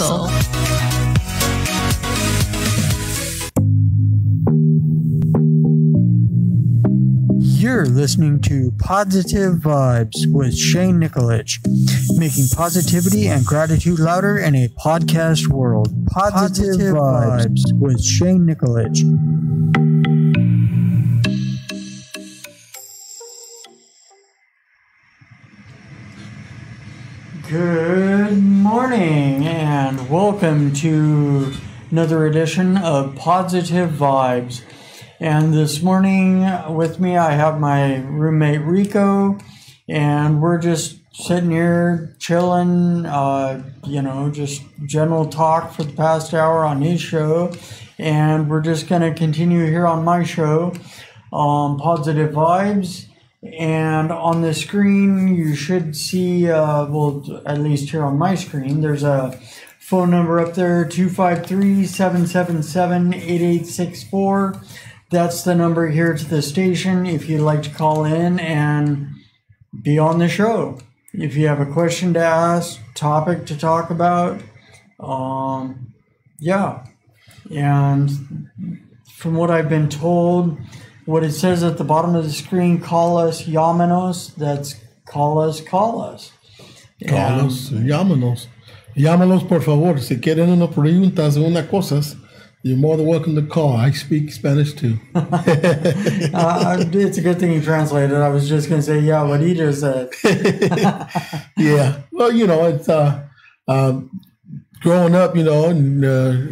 Hustle. You're listening to Podsitive Vibes with Shane Nikolic, making positivity and gratitude louder in a podcast world. Podsitive Vibes with Shane Nikolic. Good morning and welcome to another edition of Podsitive Vibes. And this morning with me, I have my roommate Rico, and we're just sitting here chilling, just general talk for the past hour on his show. And we're just going to continue here on my show, Podsitive Vibes. And on the screen, you should see, at least here on my screen, there's a phone number up there, 253-777-8864. That's the number here to the station if you'd like to call in and be on the show. If you have a question to ask, topic to talk about, And from what I've been told, what it says at the bottom of the screen, call us, llámanos, that's call us. Call us, llámanos. Llámanos, por favor. Si quieren una preguntas o una cosas, you're more than welcome to call. I speak Spanish too. It's a good thing you translated. I was just going to say, what he just said. Yeah. Well, it's growing up, and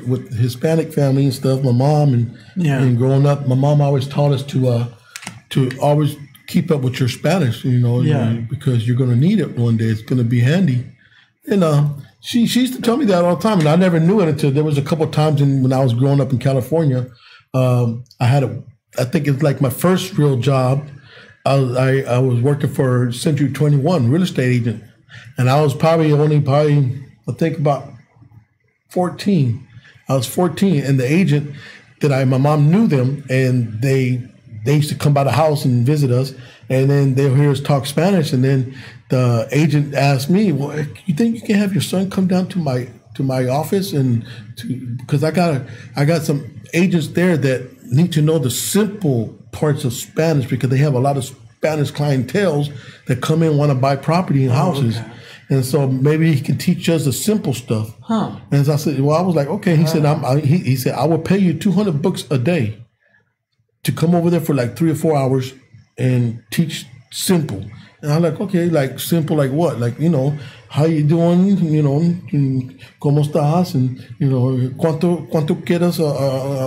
with Hispanic family and stuff, my mom and growing up, my mom always taught us to always keep up with your Spanish, because you're going to need it one day. It's going to be handy. And she used to tell me that all the time, and I never knew it until there was a couple of times when I was growing up in California. I think it's like my first real job. I was working for Century 21, real estate agent, and I was probably I think about 14. I was 14, and the agent my mom knew them, and they used to come by the house and visit us, and then they'll hear us talk Spanish, and then the agent asked me, "Well, you think you can have your son come down to my office because I got some agents there that need to know the simple parts of Spanish because they have a lot of Spanish clientels that come in want to buy property and houses." Okay. And so maybe he can teach us the simple stuff. Huh. And so I said, I was like, okay. He said, he said, I will pay you $200 a day to come over there for like 3 or 4 hours and teach simple. And I'm like, okay, like simple, like what? Like, how you doing? ¿Cómo estás? And, ¿cuánto quieres,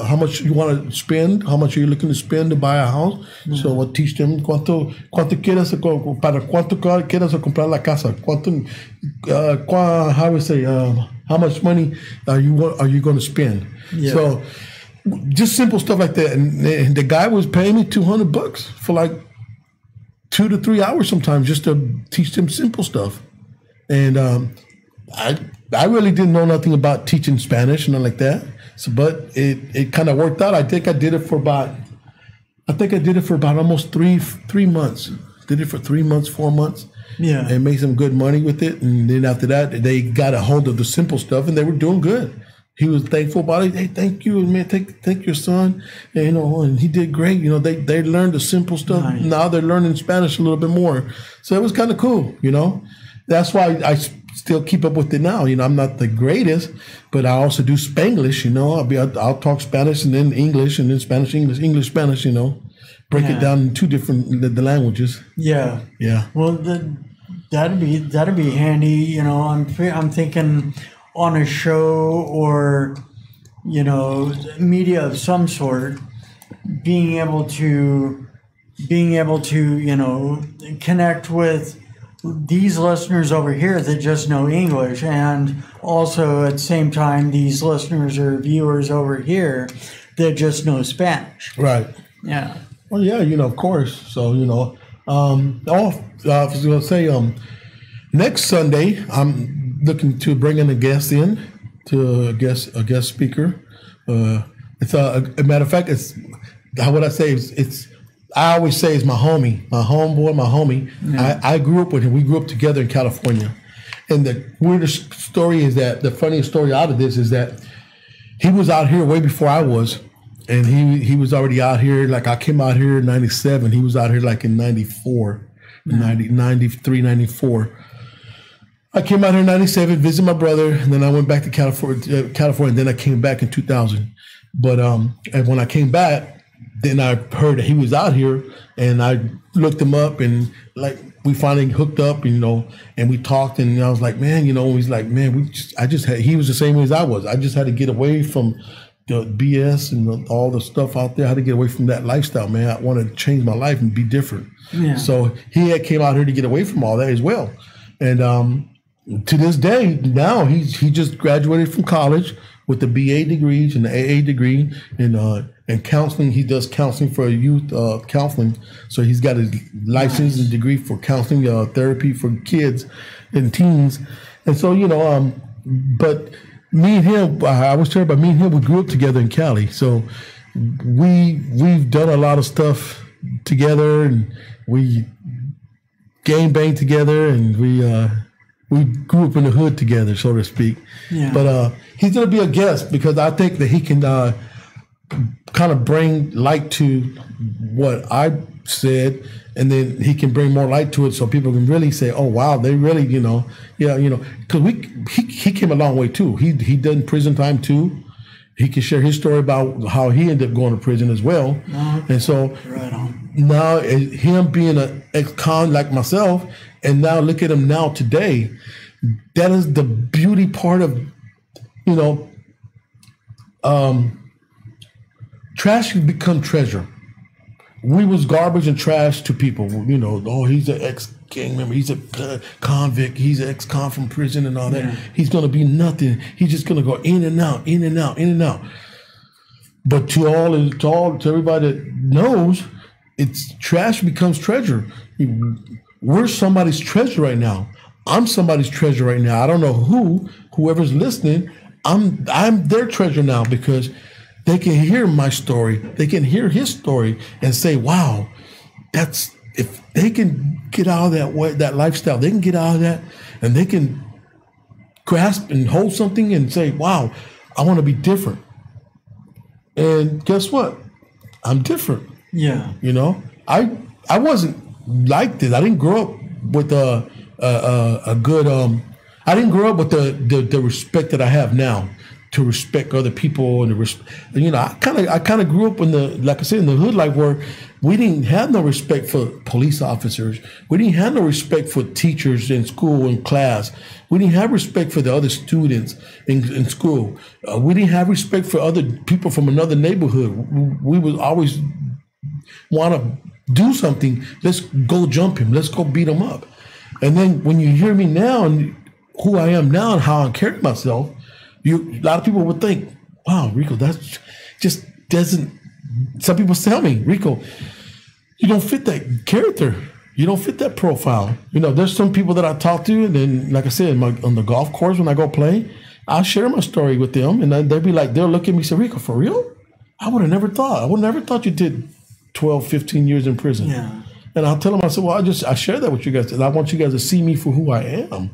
how much you want to spend? How much are you looking to spend to buy a house? Mm-hmm. So I'll teach them cuánto quieres, para cuánto quieres comprar la casa? How much money are you going to spend? Yeah. So just simple stuff like that. And the guy was paying me $200 for like 2 to 3 hours sometimes just to teach them simple stuff. And I really didn't know nothing about teaching Spanish and nothing like that. So, but it kind of worked out. I think I did it for about almost three months. Did it for 3 months, 4 months. Yeah. And made some good money with it. And then after that, they got a hold of the simple stuff and they were doing good. He was thankful about it. Hey, thank you, man. Thank your son. And he did great. They learned the simple stuff. Nice. Now they're learning Spanish a little bit more. So it was kind of cool, That's why I still keep up with it now. I'm not the greatest, but I also do Spanglish, I'll talk Spanish and then English and then Spanish, English, Spanish, break it down in two different the languages. Yeah. Yeah. Well, that'd be handy. I'm thinking on a show or, media of some sort, being able to, connect with these listeners over here that just know English, and also at the same time, these listeners or viewers over here that just know Spanish. Right. Yeah. Well, yeah, of course. So, I was going to say, next Sunday, I'm looking to bring in a guest a guest speaker. It's a matter of fact, it's how would I say it's I always say it's my homeboy, my homie. Yeah. I grew up with him. We grew up together in California. And the weirdest story is that the funniest story out of this is that he was out here way before I was. And he was already out here. Like I came out here in 97. He was out here like in 94, 93, 94. I came out here in 97, visited my brother, and then I went back to California, and then I came back in 2000. But and when I came back, then I heard that he was out here, and I looked him up, and like we finally hooked up, and, and we talked, and I was like, man, he's like, man, he was the same way as I was. I just had to get away from the BS and all the stuff out there. I had to get away from that lifestyle, man. I wanted to change my life and be different. Yeah. So he came out here to get away from all that as well. And to this day, now he just graduated from college with the BA degrees and the AA degree and counseling. He does counseling for youth counseling. So he's got his license and degree for counseling therapy for kids and teens. And so, but me and him, I was telling you about me and him, we grew up together in Cali. So we've done a lot of stuff together, and we gang banged together, and we grew up in the hood together, so to speak. Yeah. But he's going to be a guest because I think that he can kind of bring light to what I said, and then he can bring more light to it so people can really say, oh, wow, they really, because he came a long way too. He done prison time too. He can share his story about how he ended up going to prison as well. And so now him being an ex-con like myself, and now look at him now today, that is the beauty part of, trash can become treasure. We was garbage and trash to people, oh, he's an ex-gang member, he's a convict, he's an ex-con from prison and all that. Yeah. He's going to be nothing. He's just going to go in and out, in and out, in and out. But to everybody that knows, it's trash becomes treasure. We're somebody's treasure right now. I'm somebody's treasure right now. I don't know whoever's listening, I'm their treasure now because they can hear my story. They can hear his story and say, wow, if they can get out of that lifestyle, they can get out of that and they can grasp and hold something and say, wow, I want to be different. And guess what? I'm different. Yeah. I wasn't like this. I didn't grow up with a good, I didn't grow up with the respect that I have now, to respect other people and I kind of grew up like I said, in the hood life where we didn't have no respect for police officers. We didn't have no respect for teachers in school and class. We didn't have respect for the other students in school. We didn't have respect for other people from another neighborhood. We would always want to do something. Let's go jump him. Let's go beat him up. And then when you hear me now and who I am now and how I carry myself, a lot of people would think, wow, Rico, that just doesn't. Some people tell me, Rico, you don't fit that character. You don't fit that profile. There's some people that I talk to, and then, like I said, on the golf course when I go play, I'll share my story with them, and they'll be like, they'll look at me and say, Rico, for real? I would have never thought. I would have never thought you did 12, 15 years in prison. Yeah. And I'll tell them, I said, well, I share that with you guys. And I want you guys to see me for who I am.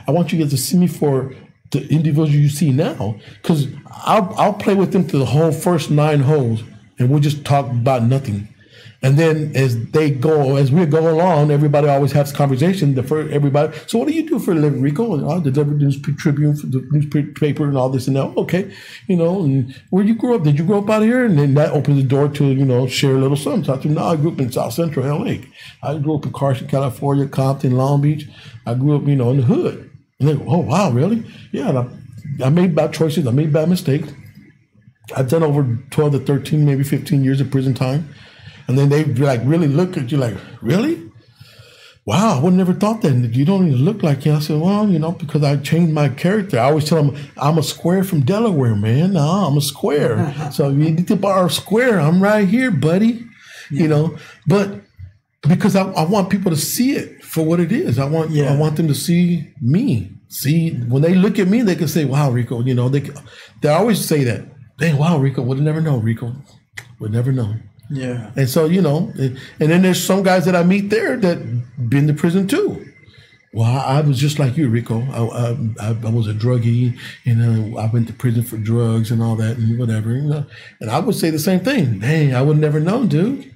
I want you guys to see me for the individual you see now, because I'll play with them to the whole first 9 holes, and we'll just talk about nothing. And then as we go along, everybody always has conversation. Everybody, so what do you do for a living, Rico? And I deliver the News Tribune for the newspaper and all this and that. Okay, and where you grew up? Did you grow up out here? And then that opens the door to share a little something. So I said, no, I grew up in South Central LA. I grew up in Carson, California, Compton, Long Beach. I grew up, in the hood. And they go, oh, wow, really? Yeah, I made bad choices. I made bad mistakes. I've done over 12 to 13, maybe 15 years of prison time. And then they really look at you like, really? Wow, I would never thought that. You don't even look like you. I said, well, because I changed my character. I always tell them, I'm a square from Delaware, man. No, I'm a square. So you need to borrow a square. I'm right here, buddy. Yeah. But because I want people to see it for what it is. I want them to see me. See, when they look at me, they can say, wow, Rico, they always say that. Dang, wow, Rico, would never know, Rico. Would never know. Yeah. And so, and then there's some guys that I meet there that been to prison too. Well, I was just like you, Rico. I was a druggie, and I went to prison for drugs and all that and whatever. And I would say the same thing. Dang, I would never know, dude.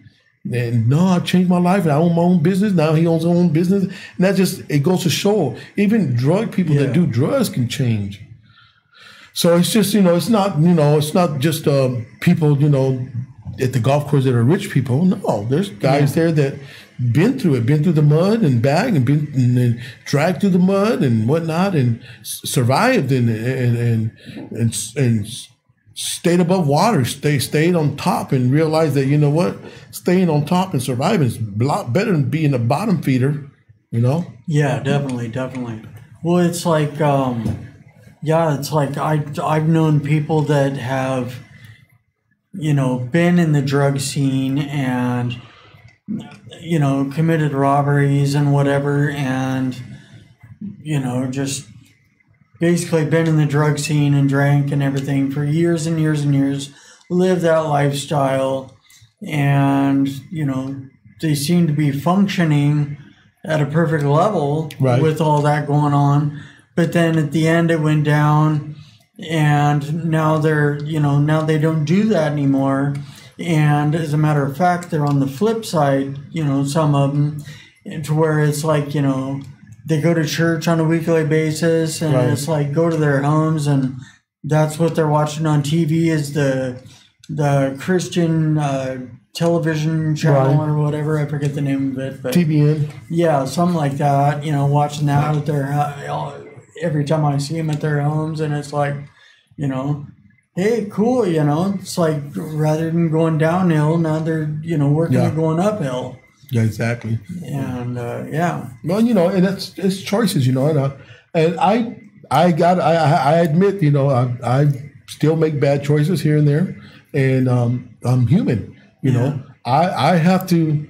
And no, I changed my life, and I own my own business. Now he owns his own business. And that just, it goes to show, even drug people that do drugs can change. So it's just, it's not just people, at the golf course that are rich people. No, there's guys there that been through the mud and bagged and dragged through the mud and whatnot and survived and stayed above water, stayed on top and realized that, staying on top and surviving is a lot better than being a bottom feeder, Yeah, definitely. Well, it's like, it's like I've known people that have, been in the drug scene and, committed robberies and whatever, and, just basically been in the drug scene and drank and everything for years and years and years, lived that lifestyle, and, they seem to be functioning at a perfect level with all that going on. But then at the end it went down, and now they're, now they don't do that anymore. And as a matter of fact, they're on the flip side, some of them, to where it's like, they go to church on a weekly basis, and it's like go to their homes, and that's what they're watching on TV is the Christian television channel or whatever. I forget the name of it. But TBN. Yeah, something like that. Watching that at their every time I see them at their homes, and it's like, hey, cool. It's like rather than going downhill, now they're working at going uphill. Yeah, exactly. And well, and it's choices, and I admit, I still make bad choices here and there, and I'm human. I have to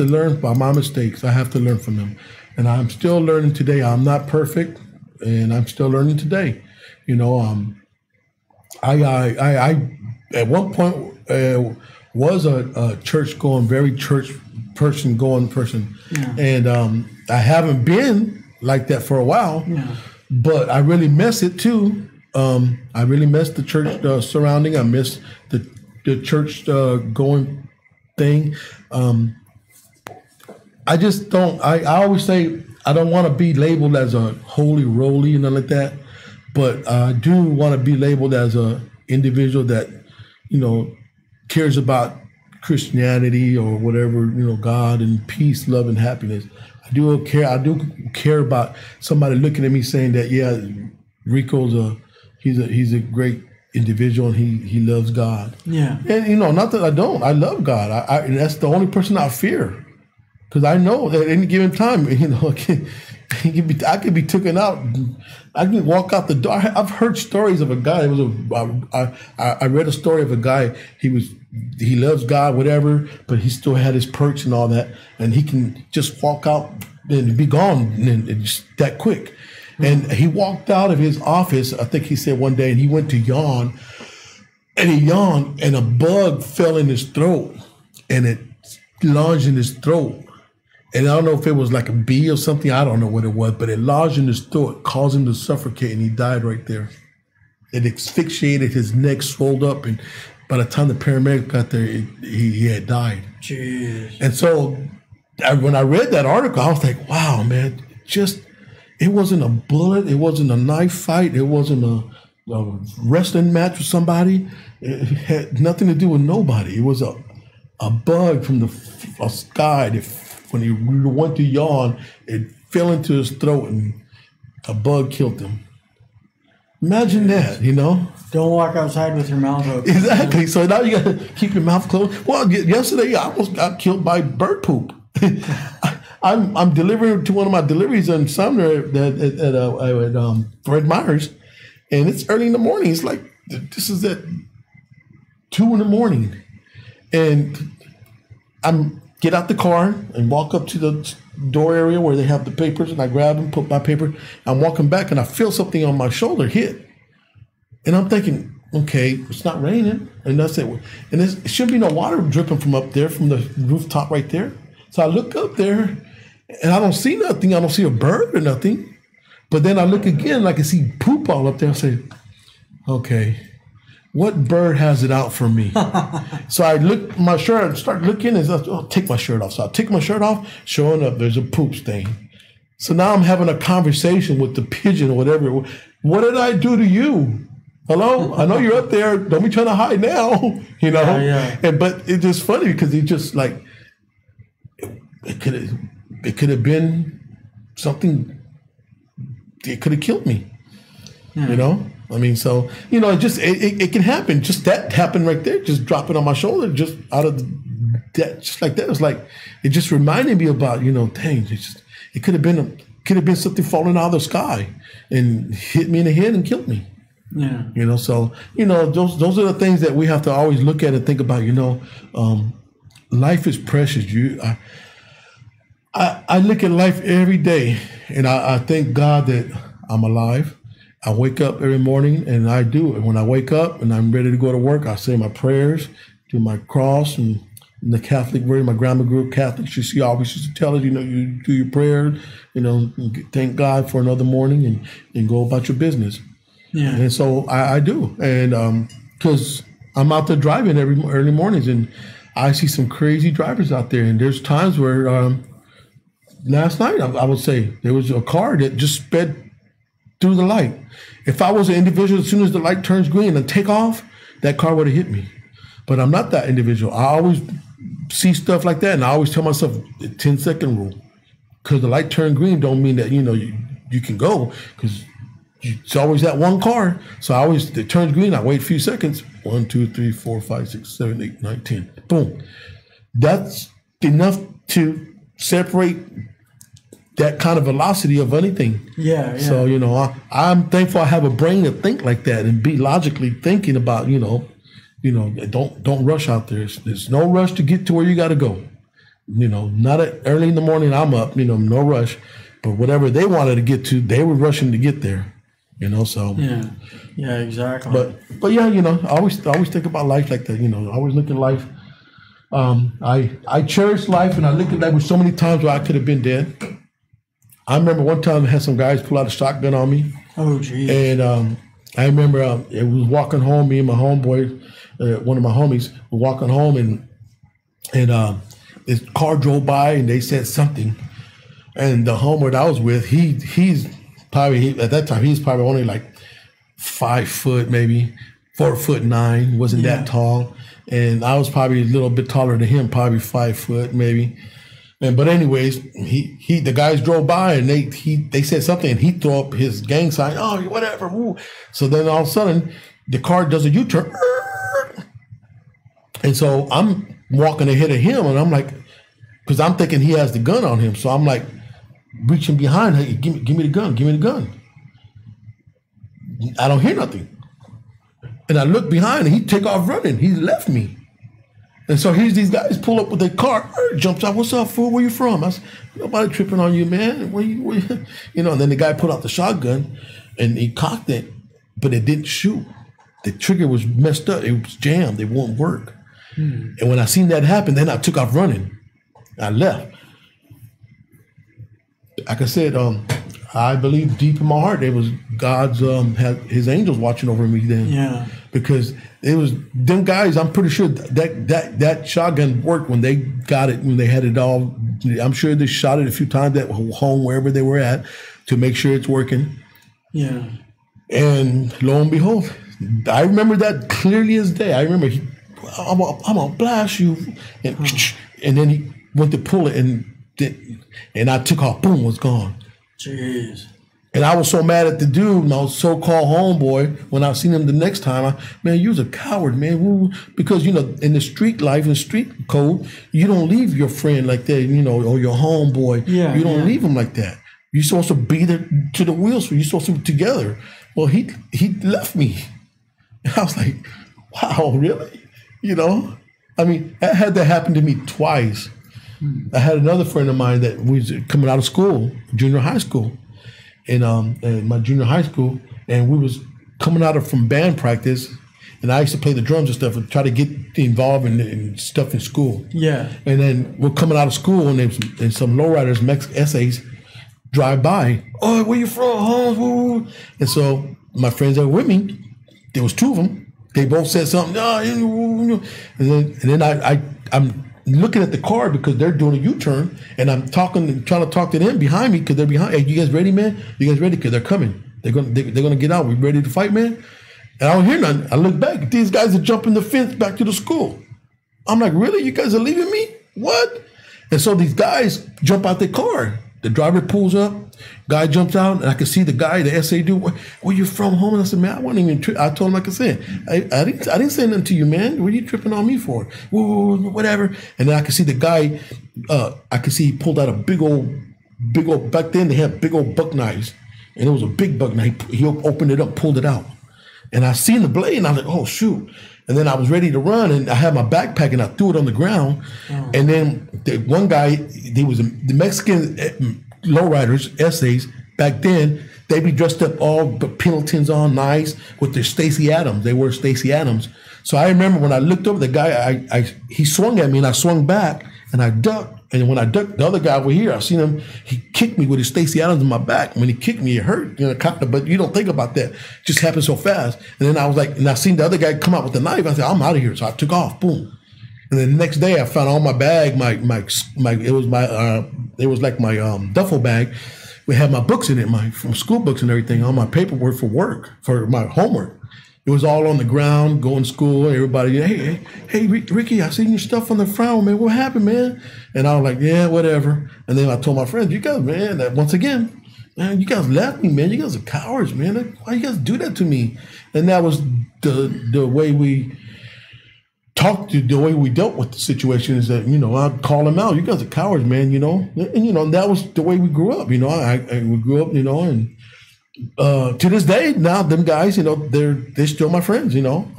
learn by my mistakes. I have to learn from them, and I'm still learning today. I'm not perfect, and I'm still learning today. I at one point was a very church person, and I haven't been like that for a while. But I really miss it too. I really miss the church surrounding. I miss the church going thing. I just don't. I always say I don't want to be labeled as a holy roly and like that, but I do want to be labeled as a individual that cares about Christianity or whatever, God and peace, love, and happiness. I do care about somebody looking at me saying that, yeah, Rico's he's a great individual and he loves God. Yeah. And not that I don't. I love God. I that's the only person I fear. Because I know that at any given time, I could be taken out. I can walk out the door. I've heard stories of a guy. I read a story of a guy. He loves God, whatever, but he still had his perks and all that, and he can just walk out and be gone and just that quick. And he walked out of his office. I think he said one day, and he went to yawn, and he yawned, and a bug fell in his throat, and it lodged in his throat. And I don't know if it was like a bee or something. I don't know what it was, but it lodged in his throat, caused him to suffocate, and he died right there. It asphyxiated his neck, swelled up, and by the time the paramedic got there, he had died. Jeez. And so when I read that article, I was like, wow, man, it wasn't a bullet. It wasn't a knife fight. It wasn't a wrestling match with somebody. It had nothing to do with nobody. It was a bug from a sky that when he went to yawn, it fell into his throat and a bug killed him. Imagine that, Don't walk outside with your mouth open. Exactly. So now you got to keep your mouth closed. Well, yesterday I almost got killed by bird poop. I'm delivering to one of my deliveries in Sumner at Fred Meyer's, and it's early in the morning. It's like this is at 2 in the morning, and I'm get out the car and walk up to the door area where they have the papers, and I grab them, put my paper. I'm walking back, and I feel something on my shoulder hit, and I'm thinking, okay, it's not raining, and that's it. And it should be no water dripping from up there, from the rooftop right there. So I look up there, and I don't see nothing. I don't see a bird or nothing. But then I look again, I can see poop all up there. I say, okay, what bird has it out for me? So I look my shirt and start looking and I'll take my shirt off. So I take my shirt off, showing up, there's a poop stain. So now I'm having a conversation with the pigeon or whatever. What did I do to you? Hello? I know you're up there. Don't be trying to hide now. You know? Yeah. But it's just funny because it just like, it could have been something, it could have killed me. You know? I mean, so, you know, it can happen. Just that happened right there, just dropping on my shoulder, just out of that, just like that. It was like, it just reminded me about, you know, dang, it could have been something falling out of the sky and hit me in the head and killed me. Yeah. You know, so, you know, those are the things that we have to always look at and think about, you know. Life is precious. I look at life every day and I thank God that I'm alive. I wake up every morning and I do it. When I wake up and I'm ready to go to work, I say my prayers, do my cross, and in the Catholic version, my grandma grew up Catholic. She always used to tell us, you know, you do your prayer, you know, thank God for another morning and go about your business. Yeah. And so I do. And because I'm out there driving early mornings and I see some crazy drivers out there. And there's times where last night, I would say, there was a car that just sped through the light. If I was an individual, as soon as the light turns green and take off, that car would have hit me. But I'm not that individual. I always see stuff like that, and I always tell myself the 10-second rule. Because the light turned green don't mean that, you know, you can go, because it's always that one car. So it turns green, I wait a few seconds. 1, 2, 3, 4, 5, 6, 7, 8, 9, 10. Boom. That's enough to separate that kind of velocity of anything. Yeah. So, you know, I'm thankful I have a brain to think like that and be logically thinking about, you know, don't rush out there. There's no rush to get to where you got to go. You know, not early in the morning, I'm up, you know, no rush. But whatever they wanted to get to, they were rushing to get there, you know, so. Yeah, exactly. But yeah, you know, I always think about life like that, you know, I always look at life. I cherish life and I look at life with so many times where I could have been dead. I remember one time I had some guys pull out a shotgun on me. Oh, geez. And I remember it was walking home, me and my homeboy, one of my homies, were walking home, and this car drove by and they said something. And the homeboy that I was with, he's probably, at that time, he's probably only like 5 foot, maybe 4'9", wasn't that tall. And I was probably a little bit taller than him, probably 5 foot, maybe. But anyways, the guys drove by and they said something and he threw up his gang sign. Oh, whatever. Woo. So then all of a sudden the car does a U-turn. And so I'm walking ahead of him and I'm like, because I'm thinking he has the gun on him. So I'm like reaching behind her. Give me the gun. Give me the gun. I don't hear nothing. And I look behind and he take off running. He left me. And so here's these guys pull up with their car, jumps out. What's up, fool? Where you from? I said, nobody tripping on you, man. Where you? You know, and then the guy put out the shotgun and he cocked it, but it didn't shoot. The trigger was messed up. It was jammed. It won't work. And when I seen that happen, then I took off running. I left. Like I said, I believe deep in my heart it was God's had his angels watching over me then. Yeah. Because it was them guys. I'm pretty sure that shotgun worked when they got it, when they had it all. I'm sure they shot it a few times at home, wherever they were at, to make sure it's working. Yeah. And lo and behold, I remember that clearly as day. I remember I'm gonna blast you, and then he went to pull it, and I took off. Boom, was gone. Jeez. And I was so mad at the dude, my so-called homeboy, when I seen him the next time. Man, you was a coward, man. Because, you know, in the street life, in the street code, you don't leave your friend like that, you know, or your homeboy. Yeah, you don't leave him like that. You're supposed to be there to the wheels. You're supposed to be together. Well, he left me. And I was like, wow, really? You know? I mean, that had that happen to me twice. I had another friend of mine that was coming out of school, junior high school. In my junior high school, and we was coming out from band practice, and I used to play the drums and stuff and try to get involved in stuff in school. Yeah. And then we're coming out of school, and some lowriders, essays, drive by. Oh, where you from? Oh, and so my friends that were with me, there was two of them. They both said something. And then I'm looking at the car because they're doing a U-turn, and I'm trying to talk to them behind me because they're behind. Hey, you guys ready, man? You guys ready? Because they're coming. They're gonna get out. We ready to fight, man? And I don't hear nothing. I look back. These guys are jumping the fence back to the school. I'm like, really? You guys are leaving me? What? And so these guys jump out their car. The driver pulls up. Guy jumps out, and I can see the guy, the SA dude. Where you from, home? And I said, man, I wasn't even. I told him, like I said, I didn't say nothing to you, man. What are you tripping on me for? Whatever. And then I can see the guy. I can see he pulled out a big old. Back then they had big old buck knives, and it was a big buck knife. He opened it up, pulled it out, and I seen the blade, and I was like, oh shoot. And then I was ready to run, and I had my backpack, and I threw it on the ground. Oh. And then the one guy, the Mexican lowriders, essays, back then, they be dressed up all Pendletons on, nice, with their Stacey Adams. They were Stacey Adams. So I remember when I looked over, the guy, he swung at me, and I swung back, and I ducked. And when I ducked, the other guy over here, I seen him, he kicked me with his Stacey Adams in my back. When he kicked me, it hurt, but you don't think about that. It just happened so fast. And then I was like, and I seen the other guy come out with the knife. I said, I'm out of here. So I took off, boom. And then the next day I found all my bag, it was like my duffel bag. We had my books in it, from school books and everything, all my paperwork for work, for my homework. It was all on the ground, going to school. Everybody, hey, Ricky, I seen your stuff on the front, man. What happened, man? And I was like, yeah, whatever. And then I told my friends, you guys, man, that once again, man, you guys left me, man. You guys are cowards, man. Why you guys do that to me? And that was the way we talked to, the way we dealt with the situation is that, I'd call them out. You guys are cowards, man, And, that was the way we grew up, we grew up, and to this day, now them guys, they're still my friends, One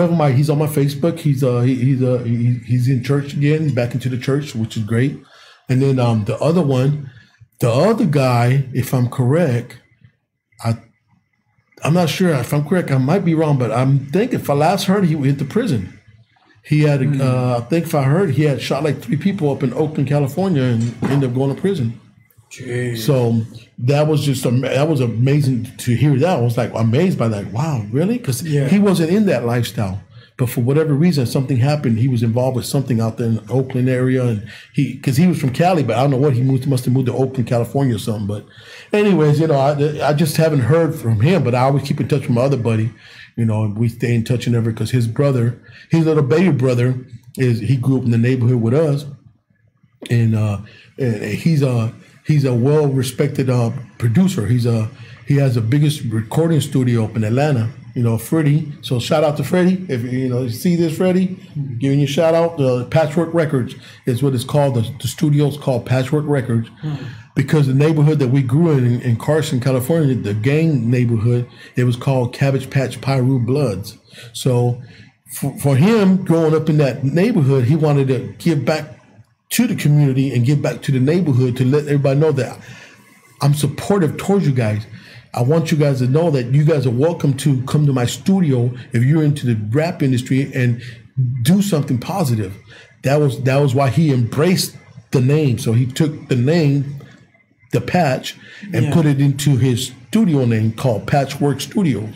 of them, he's on my Facebook. He's in church again. He's back into the church, which is great. And then the other guy, if I'm correct, I'm not sure if I'm correct. I might be wrong, but I'm thinking if I last heard, he went to prison. He had, I think if I heard, he had shot like 3 people up in Oakland, California, and ended up going to prison. Jeez. So that was amazing to hear that. I was like amazed by that. Wow, really? Because he wasn't in that lifestyle, but for whatever reason, something happened. He was involved with something out there in the Oakland area, and because he was from Cali, but I don't know what he must have moved to Oakland, California, or something. But, anyways, I just haven't heard from him. But I always keep in touch with my other buddy. And we stay in touch and everything because his brother, his little baby brother, he grew up in the neighborhood with us, and he's a well-respected producer. He has the biggest recording studio up in Atlanta. Freddie. So shout out to Freddie. If you see this, Freddie, giving you a shout out. Patchwork Records is what it's called. The studio's called Patchwork Records because the neighborhood that we grew in Carson, California, the gang neighborhood, it was called Cabbage Patch Pyru Bloods. So for him growing up in that neighborhood, he wanted to give back to the community and give back to the neighborhood to let everybody know that I'm supportive towards you guys. I want you guys to know that you guys are welcome to come to my studio if you're into the rap industry and do something positive. That was why he embraced the name. So he took the name, the Patch, and put it into his studio name called Patchwork Studios.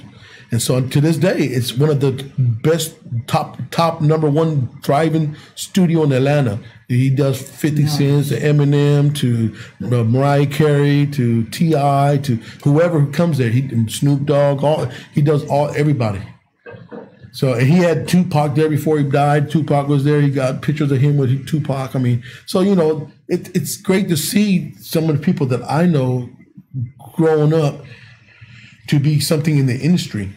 And so to this day, it's one of the best top #1 thriving studio in Atlanta. He does 50 Cent to Eminem to Mariah Carey to T.I. to whoever comes there. Snoop Dogg, he does everybody. So and he had Tupac there before he died. Tupac was there. He got pictures of him with Tupac. I mean, so it's great to see some of the people that I know growing up to be something in the industry.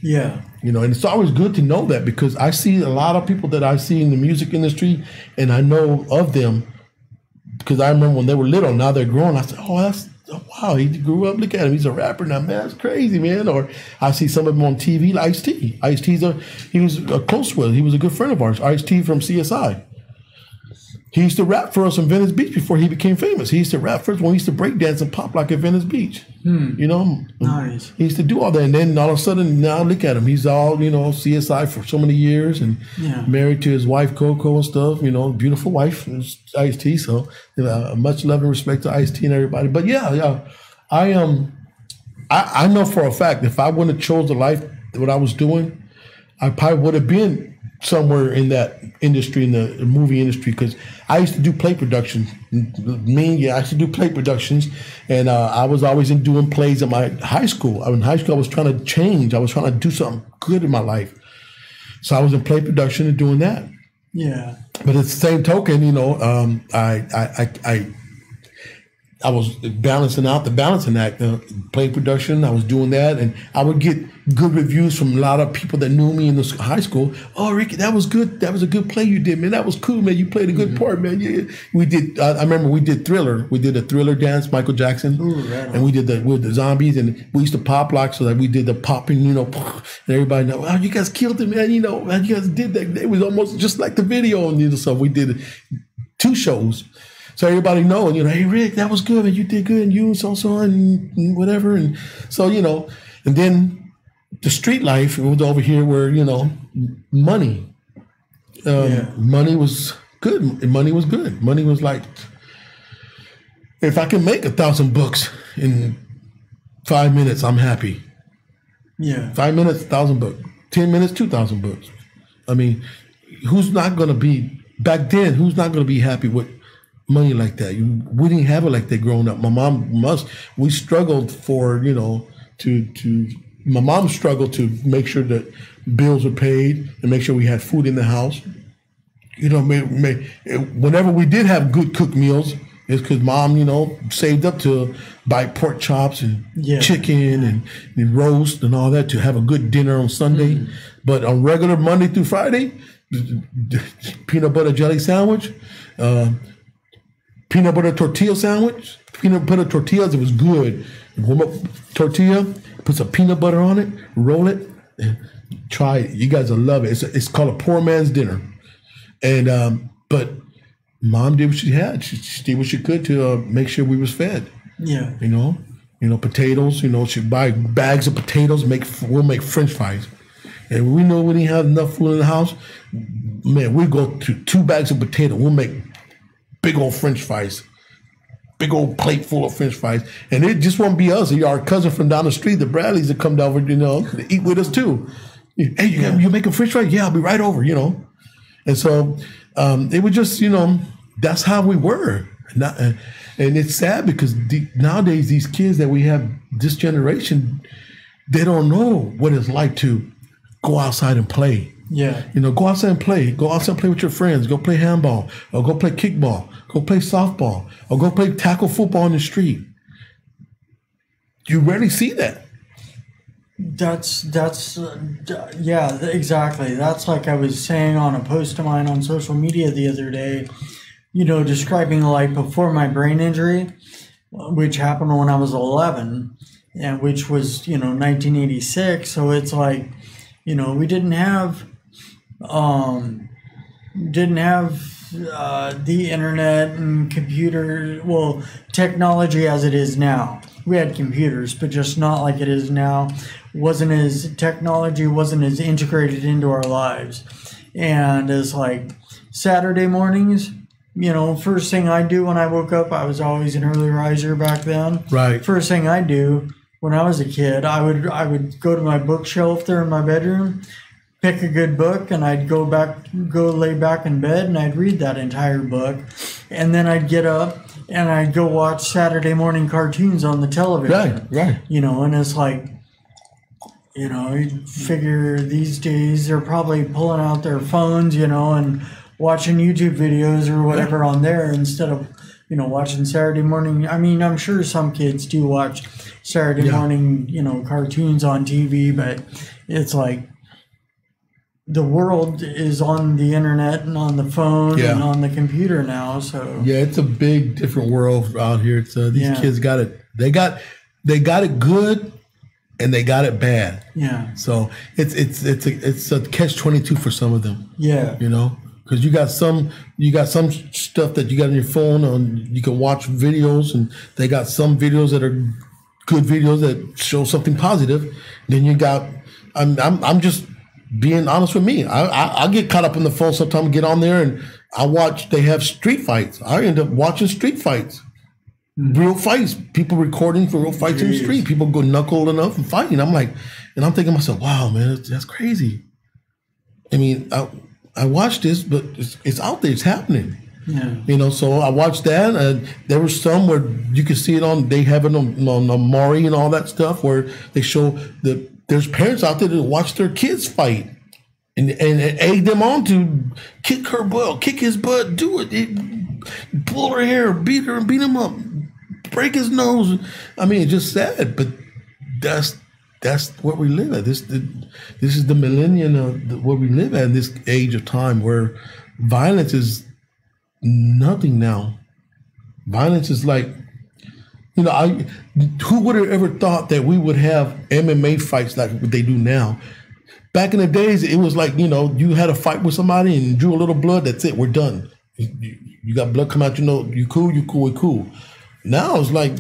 Yeah. And it's always good to know that because I see a lot of people that I see in the music industry and I know of them because I remember when they were little, now they're grown. I said, wow, he grew up. Look at him. He's a rapper now, man. That's crazy, man. Or I see some of them on TV, like Ice-T. Ice-T's he was close with. He was a good friend of ours, Ice-T from CSI. He used to rap for us in Venice Beach before he became famous. He used to rap for us when we used to break dance and pop like at Venice Beach. You know? Nice. He used to do all that. And then all of a sudden, now look at him. He's all, you know, CSI for so many years and married to his wife, Coco, and stuff. You know, beautiful wife, Ice-T. So, you know, much love and respect to Ice-T and everybody. But I know for a fact if I wouldn't have chose the life, what I was doing, I probably would have been somewhere in that industry, in the movie industry, because I used to do play production. I used to do play productions, and I was always doing plays at my high school. In high school, I was trying to change. I was trying to do something good in my life. So I was in play production and doing that. Yeah. But at the same token, you know, I was balancing out the balancing act, play production. I was doing that, and I would get good reviews from a lot of people that knew me in the high school. Oh, Ricky, that was good. That was a good play you did, man. That was cool, man. You played a good part, man. Yeah. We did. I remember we did Thriller. We did a Thriller dance, Michael Jackson, and we did with the zombies, and we used to pop lock so that we did the popping, you know, and everybody know, oh, you guys killed it, man. You know, man, you guys did that. It was almost just like the video, and so we did 2 shows. So everybody know, you know, hey, Rick, that was good, and you did good, and you and so and whatever. And so, you know, and then the street life, it was over here where, you know, money. Money was good. Money was good. Money was like, if I can make 1,000 bucks in 5 minutes, I'm happy. Yeah. 5 minutes, 1,000 bucks. 10 minutes, 2,000 bucks. I mean, who's not going to be, back then, who's not going to be happy with money like that? We didn't have it like that growing up. My mom we struggled for, you know, my mom struggled to make sure that bills were paid and make sure we had food in the house. You know, whenever we did have good cooked meals, it's because mom, you know, saved up to buy pork chops and chicken and roast and all that to have a good dinner on Sunday. But on regular Monday through Friday, peanut butter jelly sandwich, peanut butter tortilla sandwich, peanut butter tortillas. It was good. Warm up tortilla, put some peanut butter on it, roll it, and try it. You guys will love it. It's called a poor man's dinner. And but mom did what she had. She did what she could to make sure we was fed. Yeah. You know, potatoes. You know, she'd buy bags of potatoes. We'll make French fries. And we know we didn't have enough food in the house. Man, we go to 2 bags of potato. We'll make big old French fries, big old plate full of French fries. And it just won't be us. Our cousin from down the street, the Bradleys, that come down, you know, to eat with us too. Hey, you making French fries? Yeah, I'll be right over, you know. And so it was just, you know, that's how we were. And it's sad because nowadays these kids that we have, this generation, they don't know what it's like to go outside and play. Yeah. You know, go outside and play. Go outside and play with your friends. Go play handball or go play kickball. Go play softball or go play tackle football on the street. You rarely see that. Yeah, exactly. That's like I was saying on a post of mine on social media the other day, you know, describing life before my brain injury, which happened when I was 11, and which was, you know, 1986. So it's like, you know, we didn't have the internet and computer, technology as it is now. We had computers, but just not like it is now. Technology wasn't as integrated into our lives. And it's like Saturday mornings, you know, first thing I do when I woke up, I was always an early riser back then. Right. First thing I do when I was a kid, I would go to my bookshelf there in my bedroom, pick a good book, and I'd go lay back in bed, and I'd read that entire book. And then I'd get up and I'd go watch Saturday morning cartoons on the television. Right. You know, and it's like, you know, you figure these days they're probably pulling out their phones, you know, and watching YouTube videos or whatever on there instead of, you know, watching Saturday morning. I mean, I'm sure some kids do watch Saturday morning, you know, cartoons on TV, but it's like the world is on the internet and on the phone and on the computer now. So it's a big different world out here. It's these kids got it. They got it good, and they got it bad. Yeah. So it's a catch-22 for some of them. Yeah. You know, because you got some stuff that you got on your phone, and you can watch videos, and they got some videos that are good videos that show something positive. Then you got, I'm just being honest with me. I get caught up in the phone sometimes, get on there and I watch, they have street fights. I end up watching street fights. Real fights, people recording for real fights in the street. People go knuckling up and fighting. I'm like, and I'm thinking to myself, wow, man, that's crazy. I mean, I watched this, but it's out there, it's happening. Yeah. You know, so I watched that, and there was some where you can see it on, they have it on Maury and all that stuff, where they show that there's parents out there that watch their kids fight and egg them on to kick her butt, kick his butt, do it, pull her hair, beat her, and beat him up, break his nose. I mean, it's just sad, but that's what we live at. This is the millennium of what we live at in this age of time where violence is nothing now. Violence is like, you know, who would have ever thought that we would have MMA fights like what they do now? Back in the days, it was like, you know, you had a fight with somebody and drew a little blood, that's it, we're done. You got blood come out, you know, you cool, we're cool. Now it's like,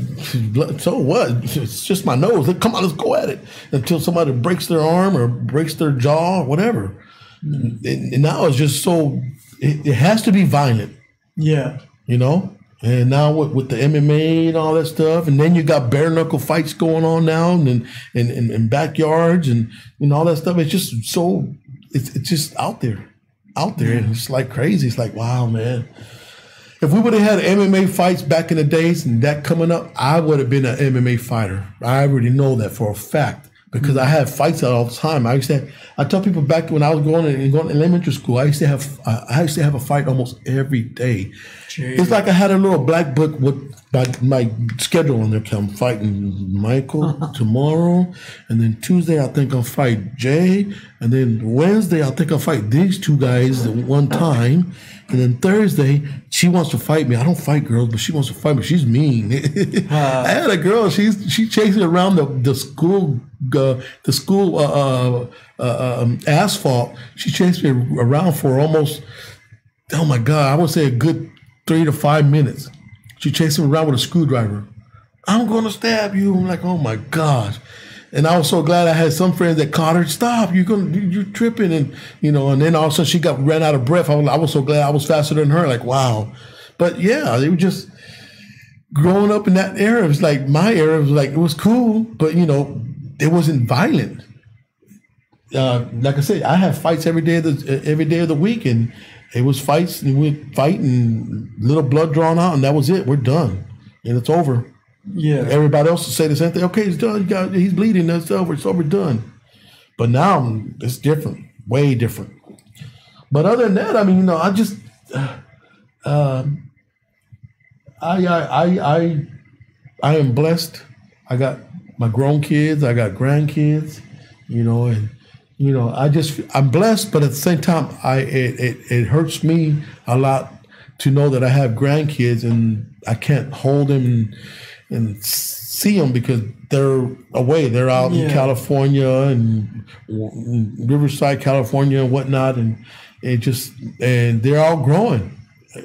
so what? It's just my nose. Come on, let's go at it. Until somebody breaks their arm or breaks their jaw, or whatever. And now it's just so, it has to be violent. Yeah. You know? And now with the MMA and all that stuff, and then you got bare knuckle fights going on now, and in backyards and all that stuff. It's just so, it's just out there. And it's like crazy. It's like, wow, man. If we would have had MMA fights back in the days and that coming up, I would have been an MMA fighter. I already know that for a fact because I had fights all the time. I tell people back when I was going in elementary school, I used to have a fight almost every day. Jeez. It's like I had a little black book with my schedule on there. I'm fighting Michael tomorrow, and then Tuesday I think I'll fight Jay, and then Wednesday I think I'll fight these two guys at one time, and then Thursday she wants to fight me. I don't fight girls, but she wants to fight me. She's mean. I had a girl. She chasing around the school asphalt. She chased me around for almost, oh my God, I would say a good 3 to 5 minutes. She chased me around with a screwdriver. I'm going to stab you. I'm like, oh my gosh. And I was so glad I had some friends that caught her. Stop, you're tripping. And, and then all of a sudden she ran out of breath. I was so glad I was faster than her. Like, wow. But yeah, they were just growing up in that era. It was like my era. It was like, it was cool, but it wasn't violent. Like I said, I have fights every day of the week, and it was fights, and we'd fight, and little blood drawn out, and that was it. We're done, and it's over. Yeah. Everybody else will say the same thing. Okay, he's done. He's bleeding. That's over. It's over. Done. But now it's different, way different. But other than that, I mean, I just, I am blessed. I got my grown kids. I got grandkids. I'm blessed, but at the same time, it hurts me a lot to know that I have grandkids and I can't hold them and see them because they're away. They're out in California and Riverside, California, and whatnot, and they're all growing.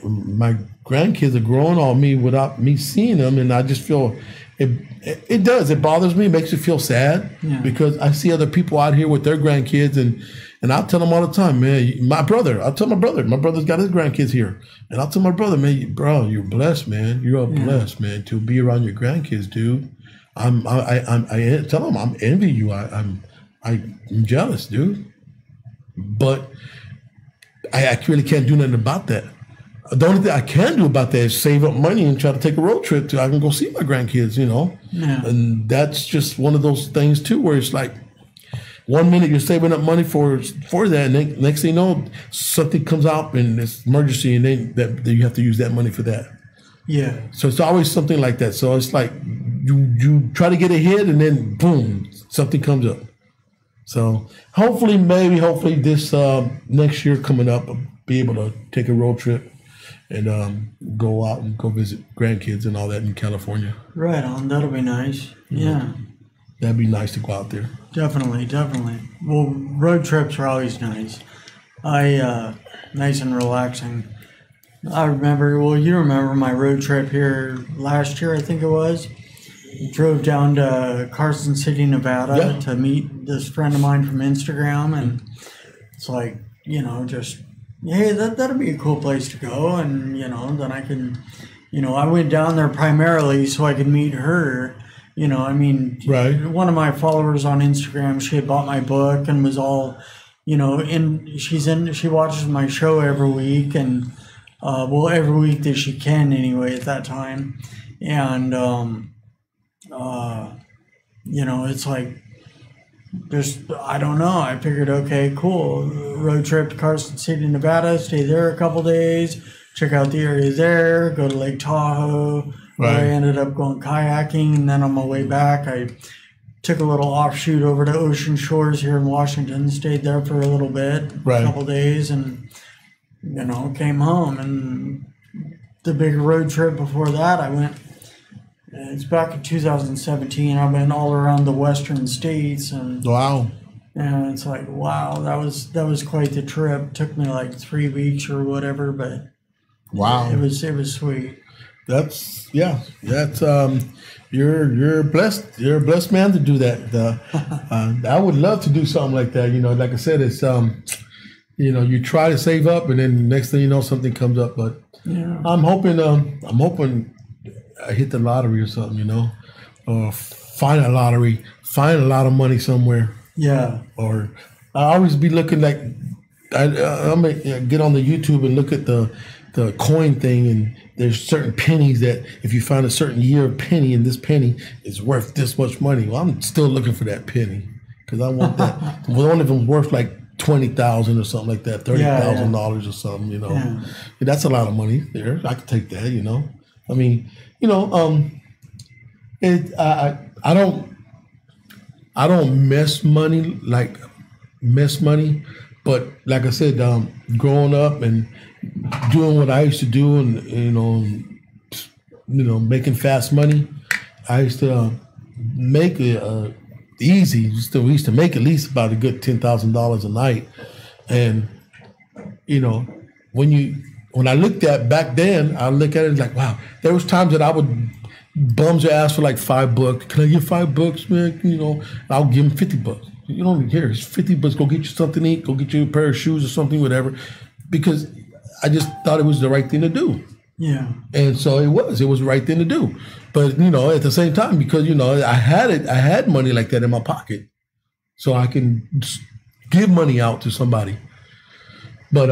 My grandkids are growing on me without me seeing them, and I just feel. It does. It bothers me. It makes me feel sad because I see other people out here with their grandkids, and I'll tell them all the time, man. I'll tell my brother's got his grandkids here, and I'll tell my brother, man, bro, you're blessed, man. You're blessed, man, to be around your grandkids, dude. I tell them I'm envy you. I'm jealous, dude. But I really can't do nothing about that. The only thing I can do about that is save up money and try to take a road trip so I can go see my grandkids, Yeah. And that's just one of those things too, where it's like 1 minute you're saving up money for that, and then next thing you know, something comes out and it's emergency, and then you have to use that money for that. Yeah. So it's always something like that. So it's like you try to get ahead, and then boom, something comes up. So hopefully this next year coming up, I'll be able to take a road trip and go out and go visit grandkids and all that in California. Right on. That'll be nice. Yeah. That'd be nice to go out there. Definitely. Well, road trips are always nice. Nice and relaxing. I remember, well, you remember my road trip here last year, I think it was. Drove down to Carson City, Nevada to meet this friend of mine from Instagram. And it's like, just, hey, that'd be a cool place to go. And, then I can, I went down there primarily so I could meet her. Right. One of my followers on Instagram, she had bought my book and was all, and she watches my show every week and, every week that she can anyway at that time. And, it's like, just, I don't know. I figured, okay, cool. Road trip to Carson City, Nevada, stay there a couple days, check out the area there, go to Lake Tahoe. Right. I ended up going kayaking, and then on my way back, I took a little offshoot over to Ocean Shores here in Washington, stayed there for a little bit, a couple days, and, came home. And the big road trip before that, I went, it's back in 2017, I went all around the western states. And wow. And it's like, wow, that was quite the trip. Took me like 3 weeks or whatever, but wow, it was sweet. That's you're blessed. You're a blessed man to do that. I would love to do something like that. Like I said, it's you try to save up, and then next thing you know, something comes up. But I'm hoping I hit the lottery or something. Or find a lottery, find a lot of money somewhere. Yeah. Or I always be looking like I'm gonna get on the YouTube and look at the coin thing, and there's certain pennies that if you find a certain year of penny and this penny is worth this much money, well, I'm still looking for that penny because I want that. One of them worth like 20,000 or something like that, $30,000 or something. And that's a lot of money there. I could take that. I mean, I don't mess money, but like I said, growing up and doing what I used to do, and making fast money, I used to make it easy. We used to make at least about a good $10,000 a night, and when I looked at back then, I look at it like, wow. There was times that I would bums your ass for like $5. Can I get $5, man? I'll give them $50. You don't even care. It's $50. Go get you something to eat. Go get you a pair of shoes or something, whatever. Because I just thought it was the right thing to do. Yeah. And so it was the right thing to do. But, at the same time, because, I had money like that in my pocket. So I can give money out to somebody. But,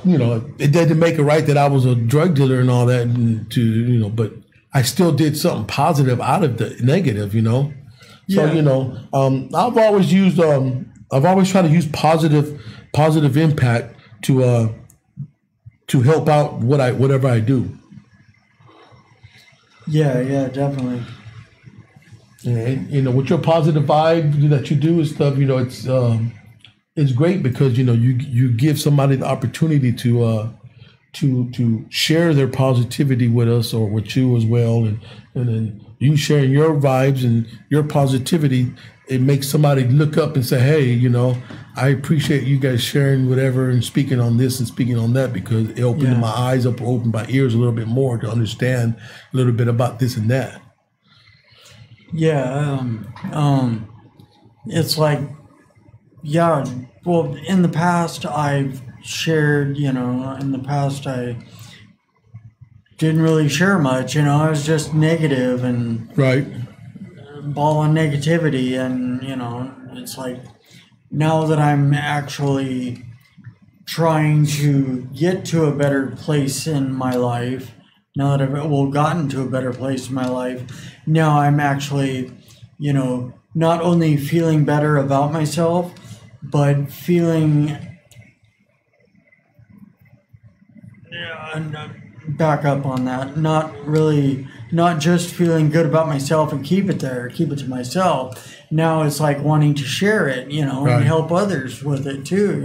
it didn't make it right that I was a drug dealer and all that. And but I still did something positive out of the negative, So, I've always tried to use positive impact to help out whatever I do. Yeah, definitely. And with your positive vibe that you do and stuff, it's great because you give somebody the opportunity to share their positivity with us or with you as well, and then you sharing your vibes and your positivity, it makes somebody look up and say, hey, I appreciate you guys sharing whatever and speaking on this and speaking on that, because it opened my eyes up, opened my ears a little bit more to understand a little bit about this and that. Yeah, it's like, well, in the past I've shared, in the past I didn't really share much, I was just negative and right. Ball on negativity, and it's like now that I'm actually trying to get to a better place in my life, now that I've gotten to a better place in my life, now I'm actually, not only feeling better about myself, but feeling back up on that, not just feeling good about myself and keep it to myself. Now it's like wanting to share it, right, and help others with it too.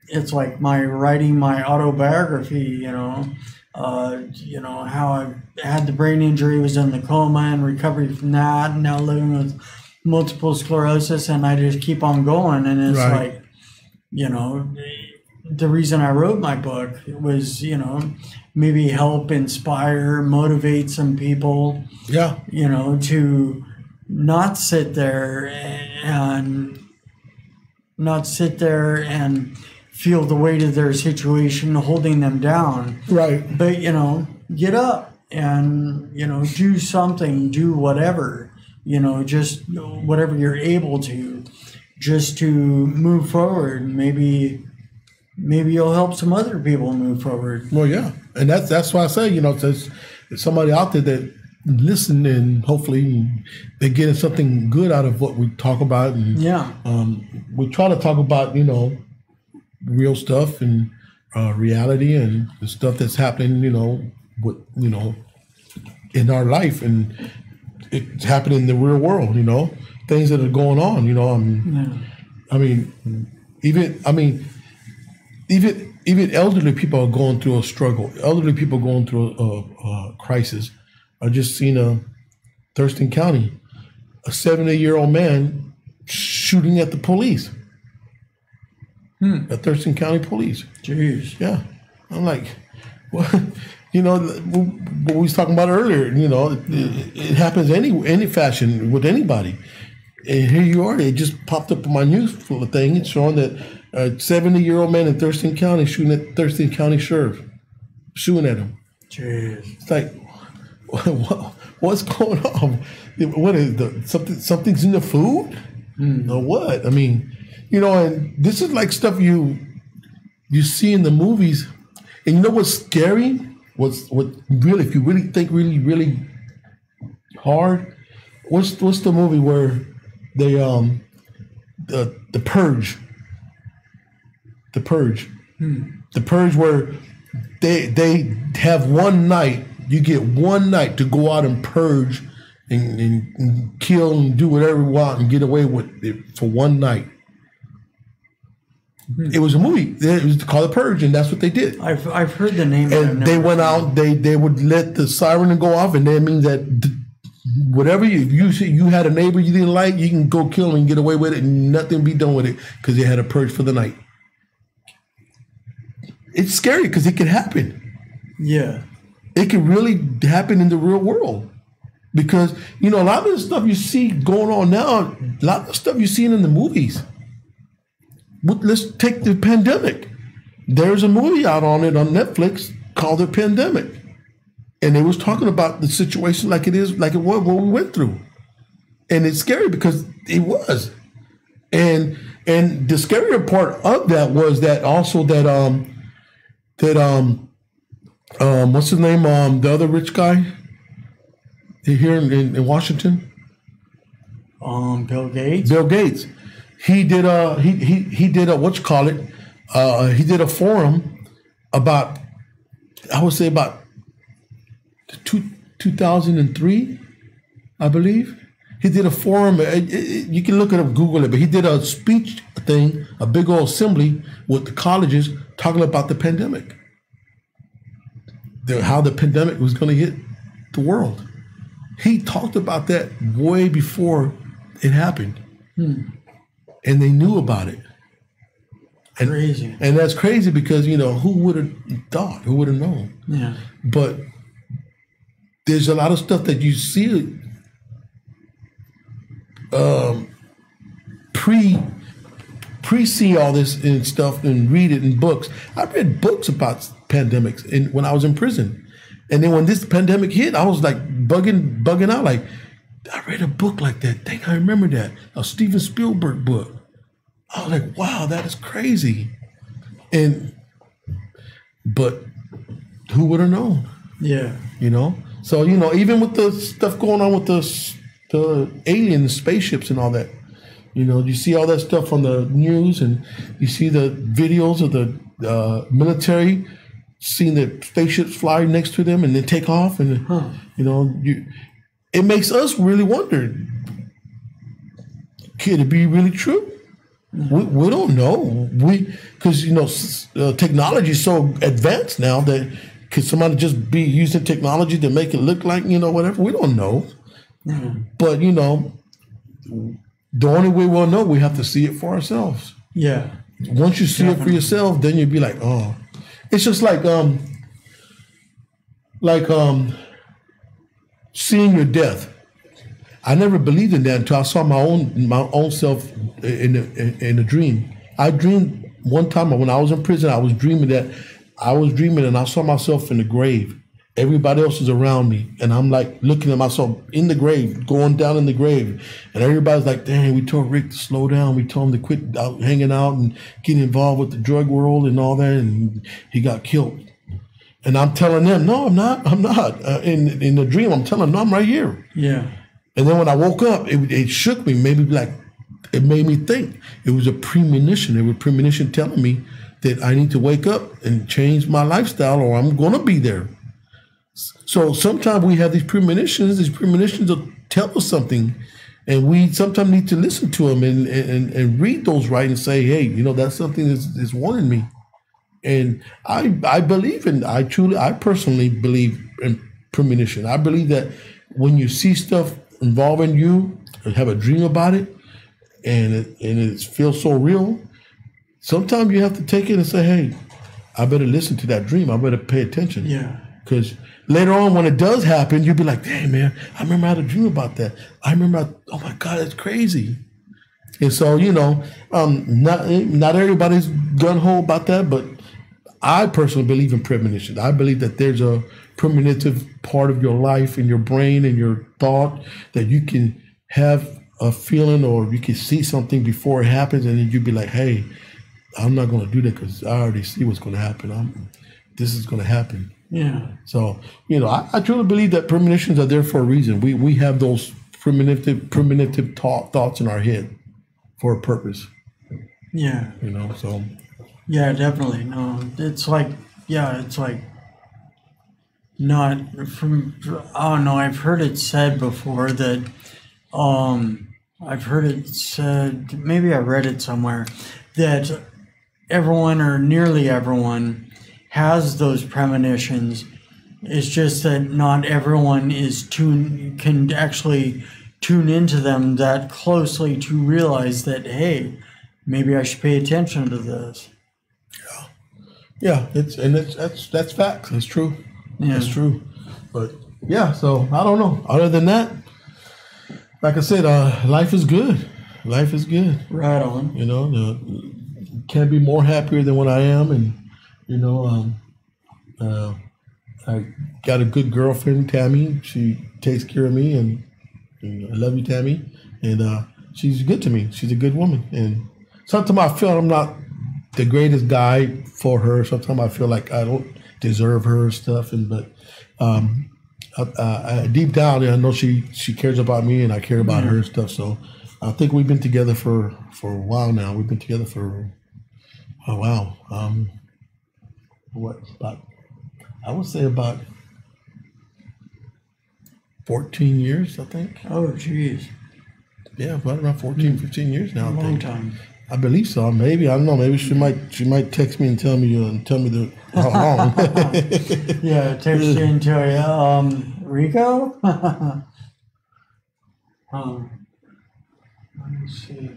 It's like my writing my autobiography, how I had the brain injury, was in the coma and recovery from that, and now living with multiple sclerosis, and I just keep on going. And it's right, like, you know, the reason I wrote my book was, maybe help inspire, motivate some people, Yeah. To not sit there and feel the weight of their situation holding them down. Right. But, get up and, do something, do whatever, just whatever you're able to, just to move forward. Maybe you'll help some other people move forward. Well, yeah. And that's why I say, there's somebody out there that listen, and hopefully they're getting something good out of what we talk about. And we try to talk about, real stuff and reality and the stuff that's happening, in our life, and it's happening in the real world, things that are going on, even elderly people are going through a struggle. Elderly people going through a crisis. I just seen Thurston County, a 70-year-old man shooting at the police. At Thurston County Police. Jeez. Yeah. I'm like, what? What we was talking about earlier, it happens any fashion with anybody. And here you are. It just popped up on my news thing. It's showing that a 70-year-old man in Thurston County shooting at Thurston County Sheriff, shooting at him. Jeez. It's like, what's going on? What is something's in the food? Or what? I mean, and this is like stuff you see in the movies. And you know what's scary? What really, if you really think really hard, what's the movie where they the Purge? The Purge. The Purge, where they have one night. You get one night to go out and purge and kill and do whatever you want and get away with it for one night. It was a movie. It was called The Purge, and that's what they did. I've heard the name. And they went out. They would let the siren go off, and that means that whatever you had a neighbor you didn't like, you can go kill and get away with it, and nothing be done with it because they had a purge for the night. It's scary because it can happen. Yeah, it can really happen in the real world because a lot of the stuff you see going on now, a lot of the stuff you're seeing in the movies. Let's take the pandemic. There's a movie out on it on Netflix called The Pandemic. And it was talking about the situation like it was what we went through. And it's scary because it was. And the scarier part of that was that also that what's his name? The other rich guy here in Washington? Bill Gates. Bill Gates. He did a he did a he did a forum about, I would say about 2003, I believe. He did a forum. You can look it up, Google it. But he did a speech thing, a big old assembly with the colleges talking about the pandemic, how the pandemic was going to hit the world. He talked about that way before it happened. And they knew about it. Crazy. And that's crazy because, who would have thought? Who would have known? Yeah. But there's a lot of stuff that you see pre-see all this and stuff and read it in books. I read books about pandemics when I was in prison. And then when this pandemic hit, I was like bugging out like, I read a book like that. Dang, I remember that. A Steven Spielberg book. I was like, wow, that is crazy. But who would have known? Yeah. So, even with the stuff going on with the alien spaceships and all that, you see all that stuff on the news and you see the videos of the military seeing the spaceships fly next to them and then take off. And, it makes us really wonder, could it be really true? We don't know. Because technology is so advanced now that could somebody just be using technology to make it look like, whatever? We don't know. But, the only way we'll know, we have to see it for ourselves. Yeah. once you see it for yourself, then you'll be like, oh, it's just like seeing your death. I never believed in that until I saw my own self in a dream. I dreamed one time when I was in prison. I was dreaming and I saw myself in the grave. Everybody else is around me, and I'm like looking at myself in the grave, going down in the grave, and everybody's like, "Dang, we told Rick to slow down. We told him to quit hanging out and getting involved with the drug world and all that, and he got killed." And I'm telling them, "No, I'm not. I'm not." In the dream, I'm telling them, "No, I'm right here." Yeah. And then when I woke up, it shook me. It made me think. It was a premonition. It was a premonition telling me that I need to wake up and change my lifestyle, or I'm going to be there. So sometimes we have these premonitions. These premonitions will tell us something, and we sometimes need to listen to them and read those right and say, "Hey, that's something that's warning me." And I personally believe in premonition. I believe that when you see stuff involving you and have a dream about it, and it feels so real, sometimes you have to take it and say, "Hey, I better listen to that dream. I better pay attention." Yeah. Because later on, when it does happen, you'll be like, "Dang, man, I remember I had a dream about that. Oh my God, that's crazy." And so, not everybody's gung-ho about that, but I personally believe in premonition. I believe that there's a premonitive part of your life and your brain and your thought that you can have a feeling, or you can see something before it happens, and then you'd be like, "Hey, I'm not going to do that because I already see what's going to happen. This is going to happen." Yeah. So, I truly believe that premonitions are there for a reason. We have those premonitive thoughts in our head for a purpose. Yeah. So. Yeah, definitely. No, it's like not from, I don't know, I've heard it said before that, I've heard it said, maybe I read it somewhere, that everyone or nearly everyone has those premonitions. It's just that not everyone can actually tune into them that closely to realize that, hey, maybe I should pay attention to this. Yeah, that's facts. That's true. Yeah. That's true. But yeah, so I don't know. Other than that, like I said, life is good. Life is good. Right on. Can't be more happier than what I am, and I got a good girlfriend, Tammy. She takes care of me, and I love you, Tammy. And she's good to me. She's a good woman. And sometimes I feel I'm not the greatest guy for her. Sometimes I feel like I don't deserve her stuff, but deep down, I know she cares about me, and I care about her stuff. So I think we've been together for a while now. We've been together for I would say about 14 years, I think. Oh, geez. Yeah, about around 14, 15 years now. A long time. I believe so. Maybe, I don't know. Maybe she might text me and tell me how long. Yeah, text you and tell you, Rico? Let me see.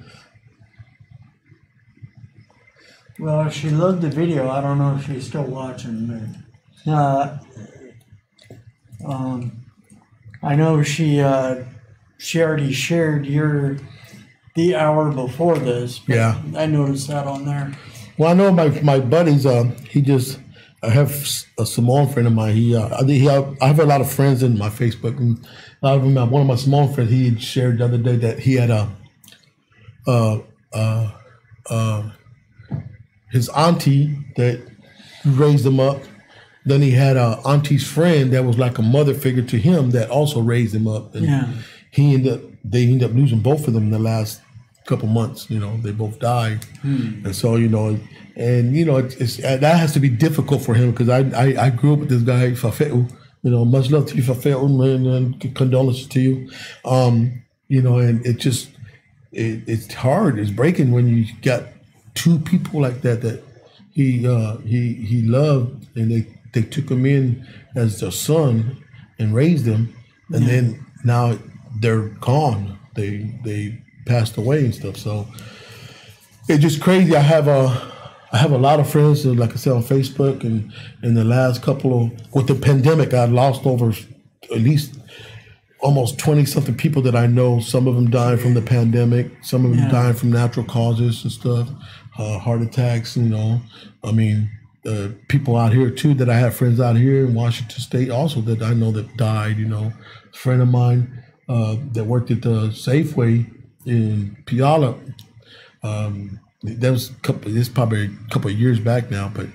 Well, she loved the video. I don't know if she's still watching, but I know she already shared the hour before this. Yeah, I noticed that on there. Well, I know my buddies. I have a Samoan friend of mine. I have a lot of friends in my Facebook, and a lot of them. One of my Samoan friends, he had shared the other day that he had his auntie that raised him up. Then he had a auntie's friend that was like a mother figure to him that also raised him up. And they ended up losing both of them in the last couple months. They both died. And so, it's that has to be difficult for him, because I grew up with this guy, Fafe'u. Much love to you, Fafe'u, and condolences to you. And it's hard. It's breaking when you got two people like that he loved, and they took him in as their son and raised him, and then now they're gone. They passed away and stuff. So it's just crazy. I have a lot of friends, like I said, on Facebook, and in the last couple of, with the pandemic, I lost over at least almost 20 something people that I know. Some of them died from the pandemic. Some of them died from natural causes and stuff, heart attacks. I mean, people out here too that I have friends out here in Washington State also that I know that died. A friend of mine that worked at the Safeway in Puyallup. That was probably a couple of years back now, but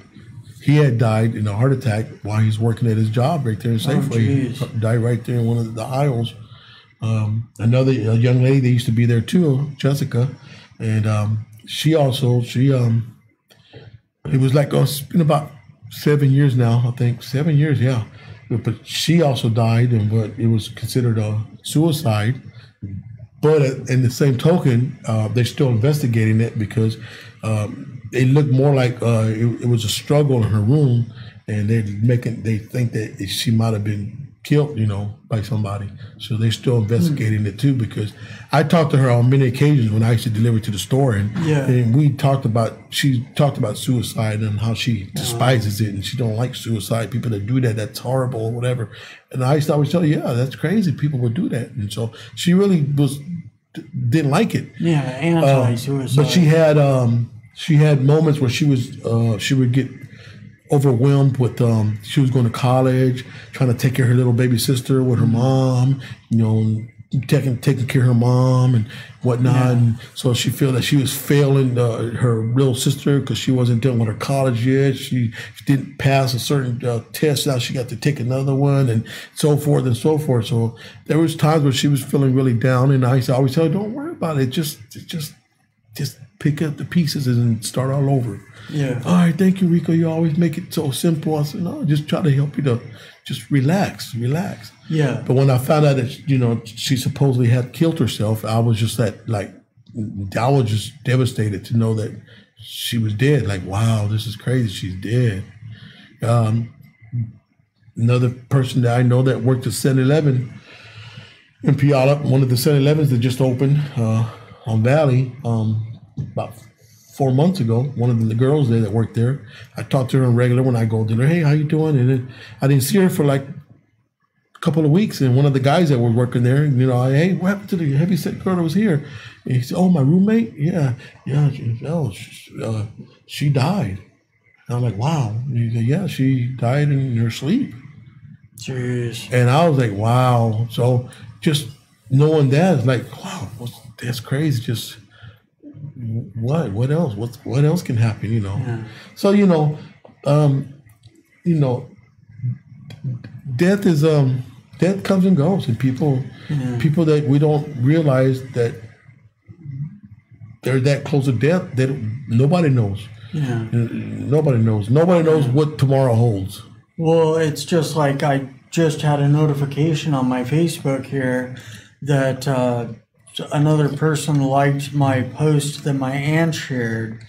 he had died in a heart attack while he's working at his job right there in Safeway. He died right there in one of the aisles. A young lady that used to be there too, Jessica, and she it was like it's been about 7 years now, I think 7 years, yeah. But she also died, but it was considered a suicide. But in the same token, they're still investigating it because it looked more like it was a struggle in her room, and they think that she might have been killed, by somebody. So they're still investigating it too, because I talked to her on many occasions when I used to deliver to the store, and she talked about suicide and how she despises it and she don't like suicide. People that do that, that's horrible or whatever. And I used to always tell her, yeah, that's crazy. People would do that. And so she really didn't like it. Yeah, anti-suicide. But she had moments where she would get overwhelmed with she was going to college, trying to take care of her little baby sister with her mom, taking care of her mom and whatnot. And so she felt that she was failing her little sister because she wasn't done with her college yet. She didn't pass a certain test. Now she got to take another one, and so forth and so forth. So there was times where she was feeling really down, and I used to always tell her, don't worry about it. Just pick up the pieces and start all over. Yeah. All right, thank you, Rico. You always make it so simple. I said, no, just try to help you to just relax. Yeah. But when I found out that, she supposedly had killed herself, I was just I was just devastated to know that she was dead. Like, wow, this is crazy. She's dead. Another person that I know that worked at 7-Eleven in Puyallup, one of the 7-Elevens that just opened on Valley, about 4 months ago, one of the girls there that worked there, I talked to her on regular when I go to her, hey, how you doing? And then I didn't see her for like a couple of weeks, and one of the guys that were working there, hey, what happened to the heavyset girl that was here? And he said, oh, my roommate? Yeah, she died. And I'm like, wow. And he said, yeah, she died in her sleep. Jeez. And I was like, wow. So just knowing that is like, wow, that's crazy. Just what else? What else can happen? Yeah. So death is death comes and goes, and people that we don't realize that they're that close to death, that nobody knows. Yeah. Nobody knows. Nobody knows what tomorrow holds. Well, it's just like I just had a notification on my Facebook here that another person liked my post that my aunt shared.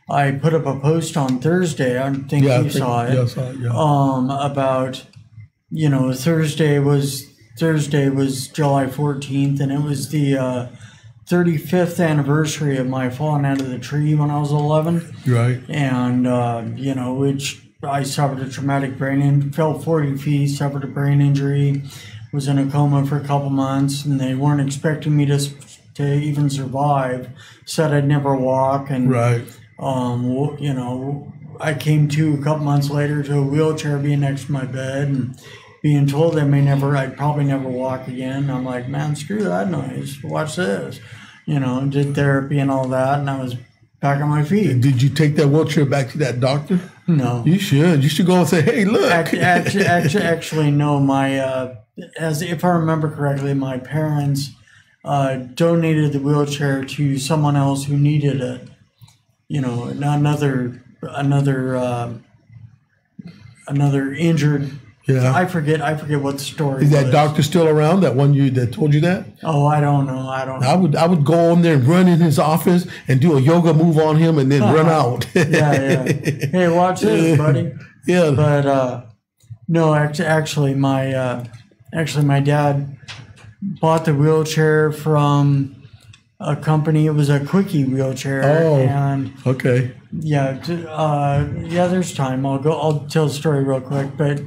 I put up a post on Thursday. I think you saw it. Yeah, I saw it. Yeah. About Thursday was July 14th, and it was the 35th anniversary of my falling out of the tree when I was 11. Right. And which I suffered a traumatic brain injury, fell 40 feet, suffered a brain injury. Was in a coma for a couple months, and they weren't expecting me to even survive. Said I'd never walk, and right. I came to a couple months later to a wheelchair being next to my bed and being told I'd probably never walk again. I'm like, man, screw that noise. Watch this. Did therapy and all that, and I was back on my feet. Did you take that wheelchair back to that doctor? No. You should. You should go and say, hey, look. Actually, no. My if I remember correctly, my parents donated the wheelchair to someone else who needed it. Another injured. Yeah. I forget what the story is. That doctor still around? That one that told you that? Oh, I don't know. I would go in there and run in his office and do a yoga move on him and then run out. Yeah. Hey, watch this, buddy. Yeah. But no, actually, my dad bought the wheelchair from a company. It was a quickie wheelchair. Oh, and okay. yeah, there's time. I'll tell the story real quick. But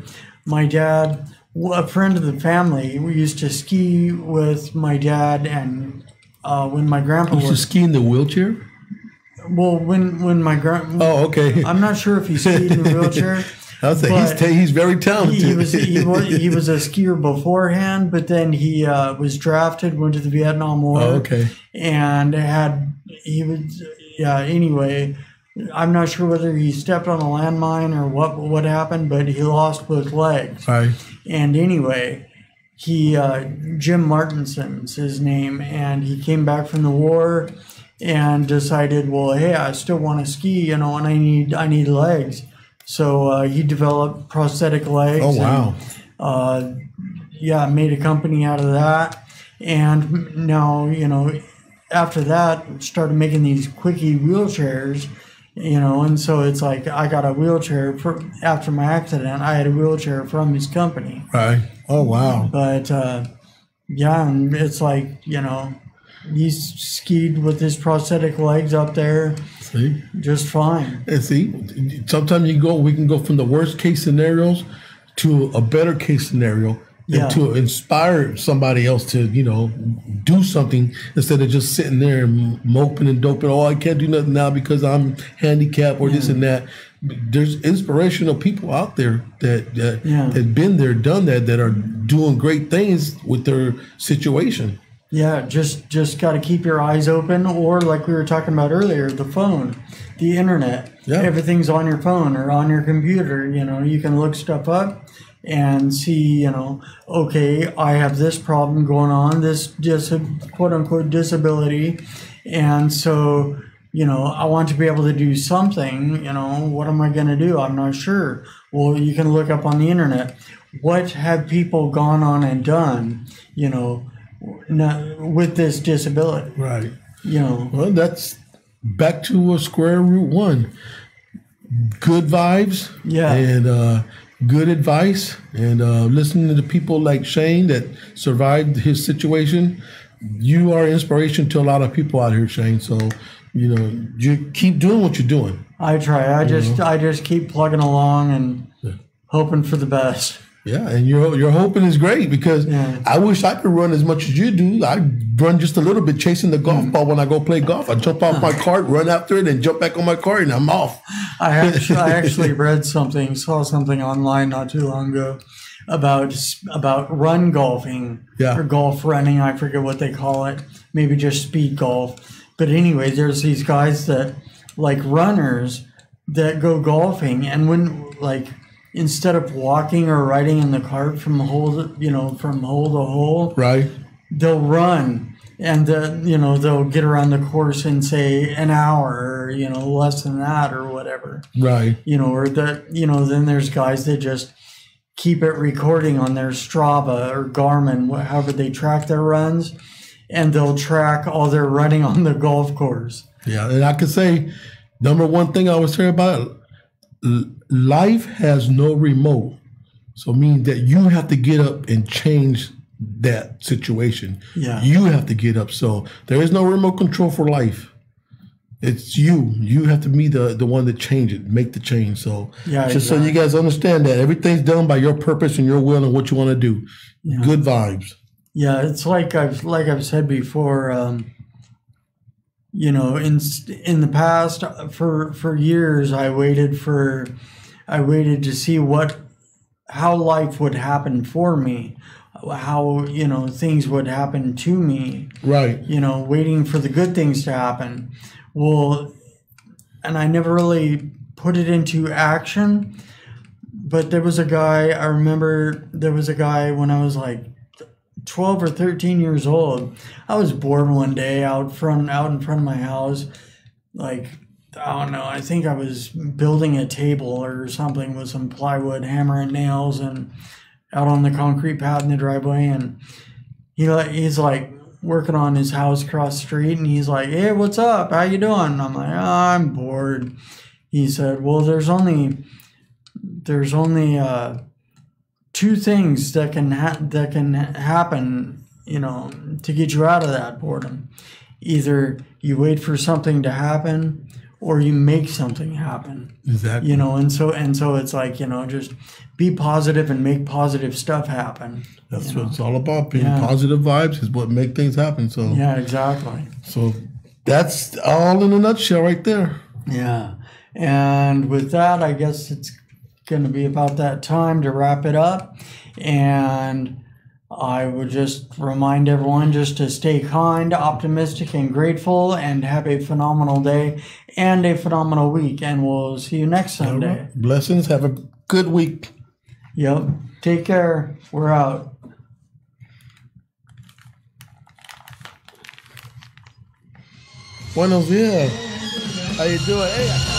my dad, a friend of the family, we used to ski with my dad, and when my grandpa was ski in the wheelchair. Well, when my oh, okay. I'm not sure if he skied in a wheelchair. I was saying he's very talented. He was a skier beforehand, but then he was drafted, went to the Vietnam War. Oh, okay. And anyway, I'm not sure whether he stepped on a landmine or what happened, but he lost both legs. Right. And anyway, Jim Martinson's his name, and he came back from the war and decided, well, hey, I still want to ski, and I need legs. So he developed prosthetic legs. Oh, wow. And, made a company out of that. And now, after that, started making these quickie wheelchairs, and so it's like I got a wheelchair after my accident. I had a wheelchair from his company. Right. Oh, wow. But, and it's like, he's skied with his prosthetic legs up there. See? Just fine. And see, sometimes we can go from the worst case scenarios to a better case scenario, and to inspire somebody else to, do something instead of just sitting there and moping and doping. Oh, I can't do nothing now because I'm handicapped or this and that. There's inspirational people out there that have been there, done that are doing great things with their situation. Yeah, just got to keep your eyes open, or like we were talking about earlier, the phone, the internet. Yeah. Everything's on your phone or on your computer. You can look stuff up and see, okay, I have this problem going on, this quote unquote disability, and so I want to be able to do something. What am I going to do? I'm not sure. Well, you can look up on the internet. What have people gone on and done? With this disability, right? Well, that's back to a square root one. Good vibes, and good advice, and listening to people like Shane that survived his situation. You are inspiration to a lot of people out here, Shane. So you keep doing what you're doing. I try. I just keep plugging along and hoping for the best. Yeah, and your hoping is great, because I wish I could run as much as you do. I run just a little bit chasing the golf ball when I go play golf. I jump off my cart, run after it, and jump back on my cart, and I'm off. I actually saw something online not too long ago about run golfing or golf running. I forget what they call it. Maybe just speed golf. But anyway, there's these guys that like runners that go golfing, and instead of walking or riding in the cart from hole to hole, right? They'll run, and they'll get around the course in say an hour, or less than that or whatever, right? Then there's guys that just keep it recording on their Strava or Garmin, however they track their runs, and they'll track all their running on the golf course. Yeah, and I could say, number one thing I always hear about. Life has no remote, so meaning that you have to get up and change that situation. Yeah, you have to get up. So there is no remote control for life. It's you. You have to be the one that change it, make the change. So just so you guys understand that everything's done by your purpose and your will and what you want to do. Yeah. Good vibes. Yeah, it's like I've said before. In the past, for years, I waited to see how life would happen for me, how things would happen to me. Right. Waiting for the good things to happen. Well, and I never really put it into action. But I remember there was a guy when I was like 12 or 13 years old. I was bored one day out in front of my house. Like, I don't know, I think I was building a table or something with some plywood, hammer and nails, and out on the concrete pad in the driveway. And he's like working on his house across the street, and he's like, "Hey, what's up? How you doing?" And I'm like, "Oh, I'm bored." He said, "Well, there's only two things that can happen, to get you out of that boredom. either you wait for something to happen or you make something happen. Exactly. You know, and so it's like, you know, just be positive and make positive stuff happen. That's what it's all about. Being positive vibes is what make things happen. So yeah, exactly. So that's all in a nutshell right there. Yeah. And with that, I guess it's going to be about that time to wrap it up. And I would just remind everyone just to stay kind, optimistic, and grateful, and have a phenomenal day and a phenomenal week. And we'll see you next Sunday. Right. Blessings. Have a good week. Yep. Take care. We're out. Buenos dias. How you doing? Hey.